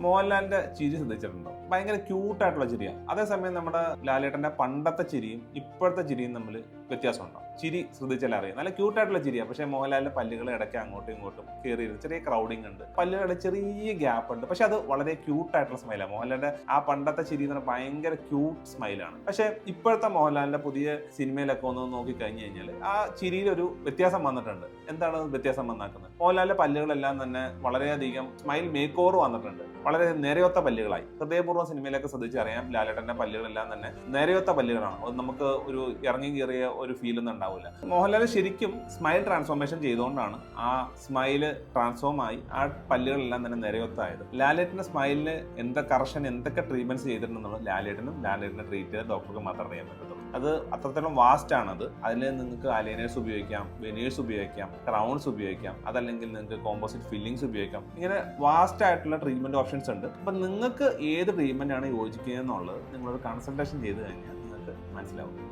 മോഹൻലാലിന്റെ ചിരി ശ്രദ്ധിച്ചിട്ടുണ്ടോ? ഭയങ്കര ക്യൂട്ടായിട്ടുള്ള ചിരിയാണ്. അതേസമയം നമ്മുടെ ലാലേട്ടന്റെ പണ്ടത്തെ ചിരിയും ഇപ്പോഴത്തെ ചിരിയും തമ്മിൽ വ്യത്യാസമുണ്ടോ? ചിരി ശ്രദ്ധിച്ചാൽ അറിയാം, നല്ല ക്യൂട്ടായിട്ടുള്ള ചിരിയാണ്. പക്ഷേ മോഹൻലാലിന്റെ പല്ലുകൾ ഇടയ്ക്ക് അങ്ങോട്ടും ഇങ്ങോട്ടും കയറിയിരുന്നു, ചെറിയ ക്രൗഡിങ് ഉണ്ട്, പല്ലുകളുടെ ചെറിയ ഗ്യാപ്പ് ഉണ്ട്. പക്ഷെ അത് വളരെ ക്യൂട്ടായിട്ടുള്ള സ്മൈലാണ്. മോഹൻലാലിന്റെ ആ പണ്ടത്തെ ചിരി എന്ന് പറഞ്ഞാൽ ഭയങ്കര ക്യൂട്ട് സ്മൈലാണ്. പക്ഷെ ഇപ്പോഴത്തെ മോഹൻലാലിന്റെ പുതിയ സിനിമയിലൊക്കെ ഒന്ന് നോക്കി കഴിഞ്ഞു കഴിഞ്ഞാൽ ആ ചിരിയിൽ ഒരു വ്യത്യാസം വന്നിട്ടുണ്ട്. എന്താണ് വ്യത്യാസം വന്നാക്കുന്നത്? മോഹൻലാലിന്റെ പല്ലുകളെല്ലാം തന്നെ വളരെയധികം സ്മൈൽ മേക്ക് ഓവർ വന്നിട്ടുണ്ട്. വളരെ നേരെയൊത്ത പല്ലുകളായി. ഹൃദയപൂർവ്വം സിനിമയിലൊക്കെ ശ്രദ്ധിച്ചറിയാം, ലാലേട്ടന്റെ പല്ലുകളെല്ലാം തന്നെ നേരെയൊത്ത പല്ലുകളാണ്. അത് നമുക്ക് ഒരു ഇറങ്ങി കയറിയ ഒരു ഫീലൊന്നും ഉണ്ടാവില്ല. മോഹൻലാൽ ശരിക്കും സ്മൈൽ ട്രാൻസ്ഫോർമേഷൻ ചെയ്തുകൊണ്ടാണ് ആ സ്മൈല് ട്രാൻസ്ഫോം ആയി ആ പല്ലുകളെല്ലാം തന്നെ നേരെയൊത്തായത്. ലാലേട്ടന്റെ സ്മൈലിന് എന്തൊക്കെ ട്രീറ്റ്മെന്റ്സ് ചെയ്തിട്ടുണ്ടെന്നുള്ളത് ലാലേട്ടനെ ട്രീറ്റ് ചെയ്ത ഡോക്ടർക്ക് മാത്രമേ അറിയാൻ പറ്റത്തുള്ളൂ. അത് അത്രത്തോളം വാസ്റ്റ് ആണത്. അതിൽ നിങ്ങൾക്ക് അലൈനേഴ്സ് ഉപയോഗിക്കാം, വെനീഴ്സ് ഉപയോഗിക്കാം, ക്രൗൺസ് ഉപയോഗിക്കാം, അതല്ലെങ്കിൽ നിങ്ങൾക്ക് കോമ്പോസിറ്റ് ഫില്ലിങ്സ് ഉപയോഗിക്കാം. ഇങ്ങനെ വാസ്റ്റ് ആയിട്ടുള്ള ട്രീറ്റ്മെന്റ് ഓപ്ഷൻസ് ഉണ്ട്. അപ്പം നിങ്ങൾക്ക് ഏത് ട്രീറ്റ്മെന്റ് ആണ് യോജിക്കുക എന്നുള്ളത് നിങ്ങളൊരു കൺസൾട്ടേഷൻ ചെയ്ത് കഴിഞ്ഞാൽ നിങ്ങൾക്ക് മനസ്സിലാവും.